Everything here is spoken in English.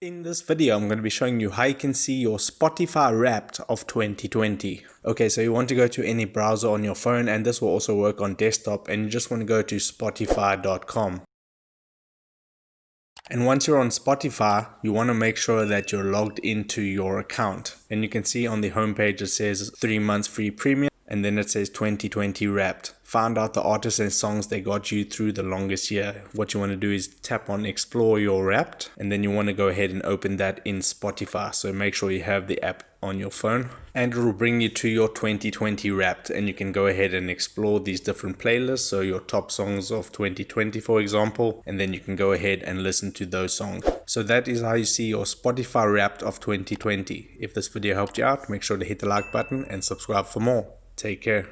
In this video, I'm going to be showing you how you can see your Spotify Wrapped of 2020. Okay, so you want to go to any browser on your phone, and this will also work on desktop, and you just want to go to spotify.com. And once you're on Spotify, you want to make sure that you're logged into your account. And you can see on the homepage it says 3 months free premium, and then it says 2020 Wrapped. Find out the artists and songs that got you through the longest year. What you want to do is tap on Explore Your Wrapped, and then you want to go ahead and open that in Spotify. So make sure you have the app on your phone, and it will bring you to your 2020 Wrapped, and you can go ahead and explore these different playlists. So your top songs of 2020, for example, and then you can go ahead and listen to those songs. So that is how you see your Spotify Wrapped of 2020. If this video helped you out, make sure to hit the like button and subscribe for more. Take care.